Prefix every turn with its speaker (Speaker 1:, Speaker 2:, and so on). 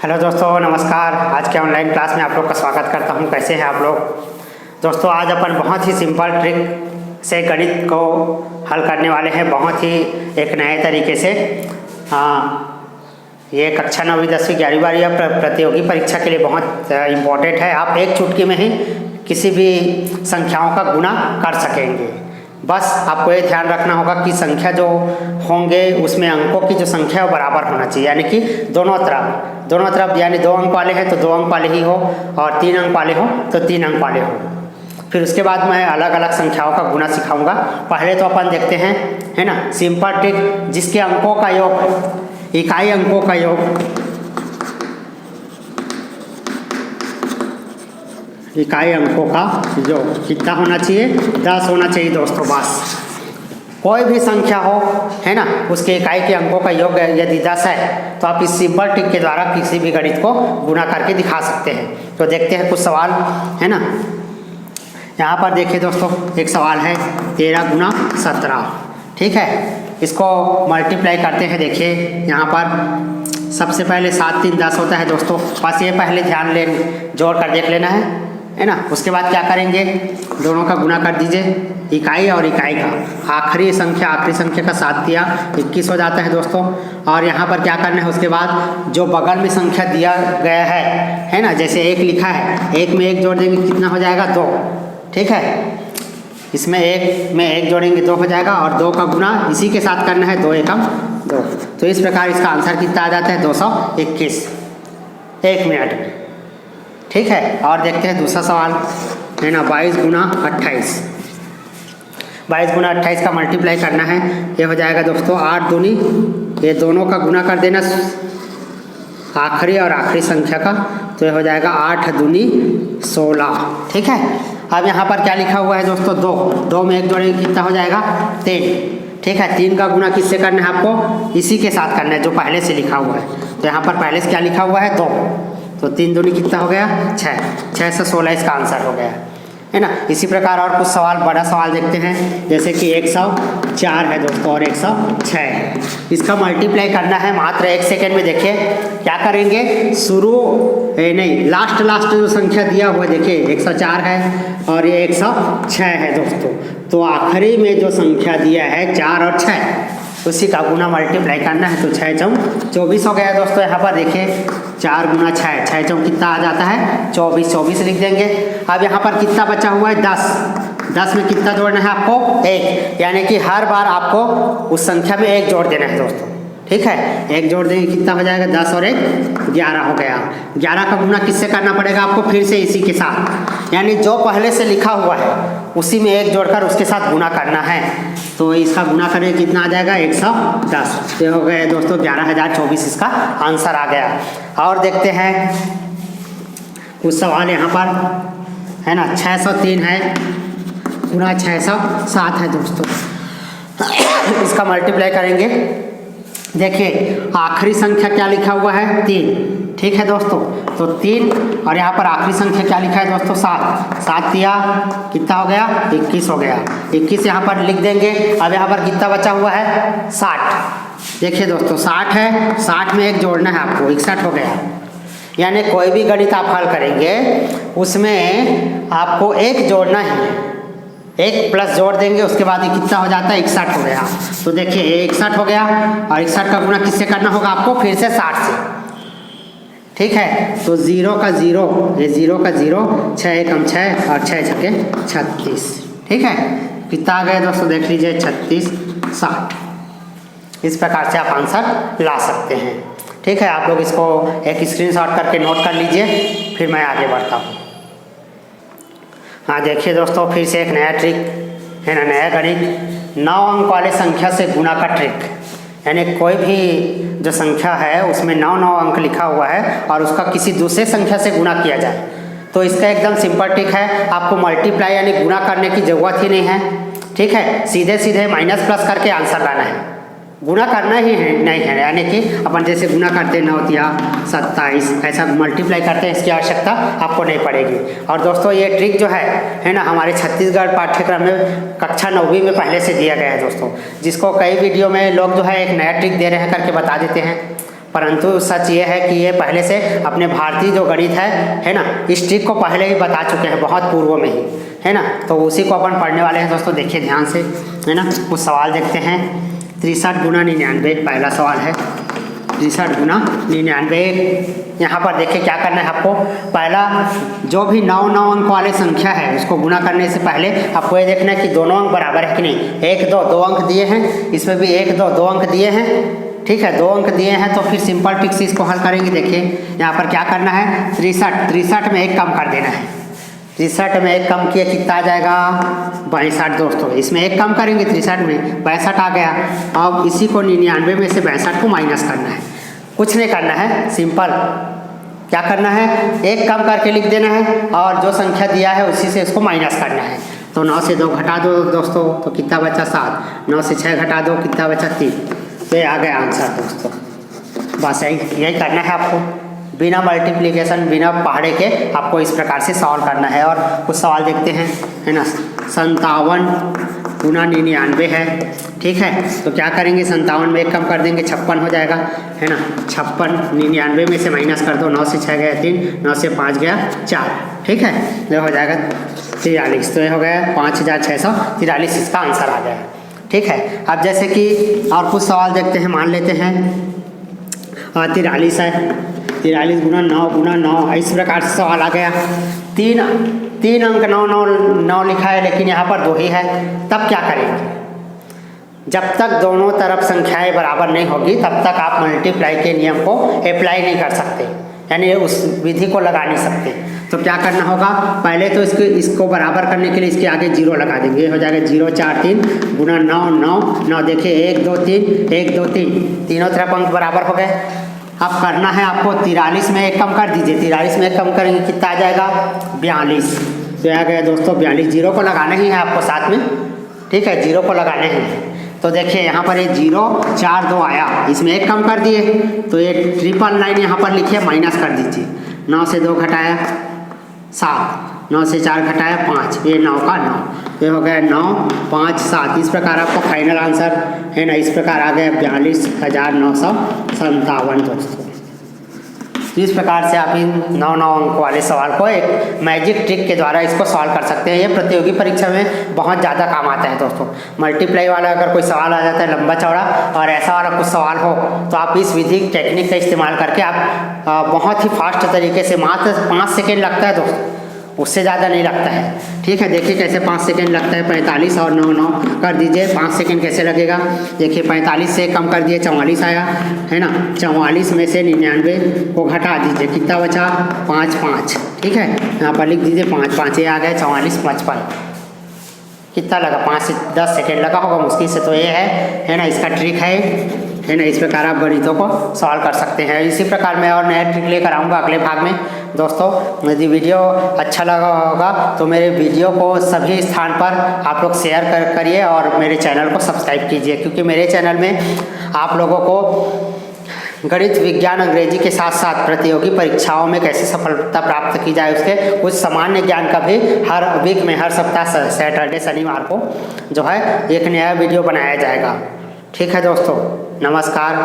Speaker 1: Hello दोस्तों, नमस्कार। आज के ऑनलाइन क्लास में आप लोग का स्वागत करता हूं। कैसे हैं आप लोग दोस्तों? आज अपन बहुत ही सिंपल ट्रिक से गणित को हल करने वाले हैं, बहुत ही एक नए तरीके से। ये कक्षा 9वीं 10वीं 11वीं 12वीं प्रतियोगी परीक्षा के लिए बहुत इम्पोर्टेंट है। आप एक चुटकी में ही किसी भी संख्याओं का गुणा कर सकेंगे। बस आपको ये ध्यान रखना होगा कि संख्या जो होंगे उसमें अंकों की जो संख्या है वो बराबर होना चाहिए, यानी कि दोनों तरफ यानी 2 अंक वाले हैं तो 2 अंक वाले ही हो, और 3 अंक वाले हो तो 3 अंक वाले हो। फिर उसके बाद मैं अलग अलग संख्याओं का गुणा सिखाऊंगा। पहले तो अपन देखते हैं, है ना, सिंपल ट्रिक जिसके अंकों का योग, इकाई अंकों का योग, इकाई अंकों का योग कितना होना चाहिए? 10 होना चाहिए दोस्तों। बस कोई भी संख्या हो, है ना, उसके इकाई के अंकों का योग यदि 10 है तो आप इस सिंपल ट्रिक के द्वारा किसी भी गणित को गुणा करके दिखा सकते हैं। तो देखते हैं कुछ सवाल, है ना। यहाँ पर देखिए दोस्तों, एक सवाल है 13 गुना 17, ठीक है। इसको मल्टीप्लाई करते हैं। देखिए यहाँ पर सबसे पहले 7 3 10 होता है दोस्तों। बस ये पहले ध्यान जोड़ कर देख लेना है ना। उसके बाद क्या करेंगे, दोनों का गुणा कर दीजिए, इकाई और इकाई का। आखिरी संख्या का 7 दिया 21 हो जाता है दोस्तों। और यहाँ पर क्या करना है, उसके बाद जो बगल में संख्या दिया गया है ना, जैसे 1 लिखा है, 1 में 1 जोड़ देंगे कितना हो जाएगा? 2, ठीक है। इसमें 1 में 1 जोड़ेंगे 2 हो जाएगा, और 2 का गुणा इसी के साथ करना है, 2 एकम 2। तो इस प्रकार इसका आंसर कितना आ जाता है? 221 1 मिनट में, ठीक है। और देखते हैं दूसरा सवाल, है ना, 22 गुना 28। 22 गुना 28 का मल्टीप्लाई करना है। ये हो जाएगा दोस्तों 8 दूनी, ये दोनों का गुना कर देना आखिरी और आखिरी संख्या का, तो ये हो जाएगा 8 दूनी 16, ठीक है। अब यहाँ पर क्या लिखा हुआ है दोस्तों? 2 में 1 जोड़ेंगे कितना हो जाएगा? 3, ठीक है। 3 का गुना किससे करना है आपको? इसी के साथ करना है जो पहले से लिखा हुआ है। तो यहाँ पर पहले से क्या लिखा हुआ है? 2, तो 3 दूनी कितना हो गया? 6, 6 से 16 इसका आंसर हो गया, है ना। इसी प्रकार और कुछ सवाल, बड़ा सवाल देखते हैं, जैसे कि 104 है दोस्तों और 106 है। इसका मल्टीप्लाई करना है मात्र 1 सेकेंड में। देखिए क्या करेंगे, लास्ट जो संख्या दिया हुआ है, देखिए 104 है और ये 106 है दोस्तों। तो आखिरी में जो संख्या दिया है 4 और 6, उसी का गुना मल्टीप्लाई करना है। तो 6 चौक 24 हो गया दोस्तों। यहाँ पर देखिए 4 गुना 6, 6 चौक कितना आ जाता है? 24 लिख देंगे। अब यहाँ पर कितना बचा हुआ है? 10 में कितना जोड़ना है आपको? 1, यानी कि हर बार आपको उस संख्या में 1 जोड़ देना है दोस्तों, ठीक है। 1 जोड़ देंगे कितना हो जाएगा? 10 और 1 11 हो गया। 11 का गुना किससे करना पड़ेगा आपको? फिर से इसी के साथ, यानी जो पहले से लिखा हुआ है उसी में 1 जोड़कर उसके साथ गुना करना है। तो इसका गुना करें कितना आ जाएगा? 110। ये हो गए दोस्तों 11024, इसका आंसर आ गया। और देखते हैं कुछ सवाल यहाँ पर, है ना। 603 है गुना 607 है दोस्तों। इसका मल्टीप्लाई करेंगे। देखिए आखिरी संख्या क्या लिखा हुआ है? 3, ठीक है दोस्तों। तो 3, और यहाँ पर आखिरी संख्या क्या लिखा है दोस्तों? 7 दिया कितना हो गया? 21 हो गया। 21 यहाँ पर लिख देंगे। अब यहाँ पर कितना बचा हुआ है? 60। देखिए दोस्तों 60 है, 60 में 1 जोड़ना है आपको, 61 हो गया। यानी कोई भी गणित आप हल करेंगे उसमें आपको 1 जोड़ना ही है, 1 प्लस जोड़ देंगे, उसके बाद ये कितना हो जाता है? 61 हो गया। तो देखिए 61 हो गया, और 61 का गुना किससे करना होगा आपको? फिर से 60 से, ठीक है। तो 0 का 0, ये 0 का 0, 6 एकम 6 और 6 छके 36, ठीक है। कितना आ गया दोस्तों? देख लीजिए 36 60। इस प्रकार से आप आंसर ला सकते हैं, ठीक है। आप लोग इसको एक स्क्रीनशॉट करके नोट कर लीजिए, फिर मैं आगे बढ़ता हूँ। हाँ देखिए दोस्तों, फिर से एक नया ट्रिक, है ना, नया गणित। 9 अंक वाले संख्या से गुणा का ट्रिक, यानी कोई भी जो संख्या है उसमें 9 अंक लिखा हुआ है और उसका किसी दूसरे संख्या से गुणा किया जाए, तो इसका एकदम सिंपल ट्रिक है। आपको मल्टीप्लाई यानी गुणा करने की ज़रूरत ही नहीं है, ठीक है। सीधे माइनस प्लस करके आंसर लाना है, गुणा करना ही है नहीं है। यानी कि अपन जैसे गुणा करते हैं 9 या 27, ऐसा मल्टीप्लाई करते हैं, इसकी आवश्यकता आपको नहीं पड़ेगी। और दोस्तों ये ट्रिक जो है ना, हमारे छत्तीसगढ़ पाठ्यक्रम में कक्षा 9वीं में पहले से दिया गया है दोस्तों, जिसको कई वीडियो में लोग जो है एक नया ट्रिक दे रहे हैं करके बता देते हैं। परंतु सच ये है कि ये पहले से अपने भारतीय जो गणित है ना, इस ट्रिक को पहले ही बता चुके हैं बहुत पूर्व में ही, है ना। तो उसी को अपन पढ़ने वाले हैं दोस्तों। देखिए ध्यान से, है ना। कुछ सवाल देखते हैं। 63 गुना 99, पहला सवाल है 63 गुना 99। यहाँ पर देखिए क्या करना है आपको। पहला जो भी 9 अंक वाले संख्या है उसको गुना करने से पहले आपको ये देखना है कि दोनों अंक बराबर है कि नहीं। 1 2 अंक दिए हैं, इसमें भी 1 2 अंक दिए हैं, ठीक है, 2 अंक दिए हैं। तो फिर सिंपल ट्रिक से इसको हल करेंगे। देखिए यहाँ पर क्या करना है, 63 में 1 कम कर देना है। 63 में 1 कम किया कितना आ जाएगा, 62 दोस्तों। इसमें 1 कम करेंगे 63 में, 62 आ गया। अब इसी को 99 में से 62 को माइनस करना है। कुछ नहीं करना है, सिंपल क्या करना है, 1 कम करके लिख देना है और जो संख्या दिया है उसी से इसको माइनस करना है। तो 9 से 2 घटा दो दोस्तों, तो कितना बचा 7। 9 से 6 घटा दो, कितना बचा 3। तो ये आ गया आंसर दोस्तों। बस यही करना है आपको, बिना मल्टीप्लिकेशन बिना पहाड़े के आपको इस प्रकार से सॉल्व करना है। और कुछ सवाल देखते हैं, है ना। 57 गुना 99 है, ठीक है। तो क्या करेंगे, 57 में 1 कम कर देंगे, 56 हो जाएगा, है ना। 56 99 में से माइनस कर दो। 9 से 6 गया 3, 9 से 5 गया 4, ठीक है। ये हो जाएगा 43। तो ये हो गया 5643, इसका आंसर आ गया, ठीक है। अब जैसे कि और कुछ सवाल देखते हैं। मान लेते हैं 43 है, 43 गुना 9 इस प्रकार से सवाल आ गया। 3 अंक 9 लिखा है, लेकिन यहाँ पर 2 ही है। तब क्या करेंगे, जब तक दोनों तरफ संख्याएं बराबर नहीं होगी तब तक आप मल्टीप्लाई के नियम को अप्लाई नहीं कर सकते, यानी उस विधि को लगा नहीं सकते। तो क्या करना होगा, पहले तो इसको बराबर करने के लिए इसके आगे 0 लगा देंगे। हो जाएगा 0 4 3 गुना 9। देखिए 1 2 3 1 2 3, तीनों तरफ अंक बराबर हो गए। अब करना है आपको 43 में 1 कम कर दीजिए। 43 में 1 कम करेंगे, कितना आ जाएगा 42। तो आ गया दोस्तों 42। 0 को लगाना ही है आपको साथ में, ठीक है, 0 को लगाना ही है। तो देखिए यहाँ पर ये 0 4 2 आया, इसमें 1 कम कर दिए। तो ये 999 यहाँ पर लिखिए, माइनस कर दीजिए। 9 से 2 घटाया 7, 9 से 4 घटाया 5, ये 9 का 9। ये हो गया 9 5 7। इस प्रकार आपको फाइनल आंसर, है ना, इस प्रकार आ गया 42,957 दोस्तों। इस प्रकार से आप इन 9 अंक वाले सवाल को एक मैजिक ट्रिक के द्वारा इसको सॉल्व कर सकते हैं। ये प्रतियोगी परीक्षा में बहुत ज़्यादा काम आता है दोस्तों। मल्टीप्लाई वाला अगर कोई सवाल आ जाता है लंबा चौड़ा और ऐसा वाला कुछ सवाल हो, तो आप इस विधि टेक्निक का इस्तेमाल करके आप बहुत ही फास्ट तरीके से, मात्र 5 सेकेंड लगता है दोस्तों, उससे ज़्यादा नहीं लगता है, ठीक है। देखिए कैसे 5 सेकेंड लगता है। 45 और 9 कर दीजिए, 5 सेकेंड कैसे लगेगा। देखिए 45 से कम कर दिए, 44 आया, है ना। 44 में से 99 को घटा दीजिए, कितना बचा 5 5, ठीक है। यहाँ पर लिख दीजिए 5 5, ये आ गया 44 55। कितना लगा, 5 से 10 सेकेंड लगा होगा मुश्किल से। तो ये है ना, इसका ट्रिक है ना। इस प्रकार आप गणितों को सॉल्व कर सकते हैं। इसी प्रकार मैं और नया ट्रिक लेकर आऊँगा अगले भाग में दोस्तों। यदि वीडियो अच्छा लगा होगा तो मेरे वीडियो को सभी स्थान पर आप लोग शेयर करिए और मेरे चैनल को सब्सक्राइब कीजिए, क्योंकि मेरे चैनल में आप लोगों को गणित, विज्ञान, अंग्रेजी के साथ साथ प्रतियोगी परीक्षाओं में कैसे सफलता प्राप्त की जाए उसके कुछ सामान्य ज्ञान का भी हर वीक में, हर सप्ताह सैटरडे शनिवार को जो है एक नया वीडियो बनाया जाएगा, ठीक है दोस्तों। नमस्कार।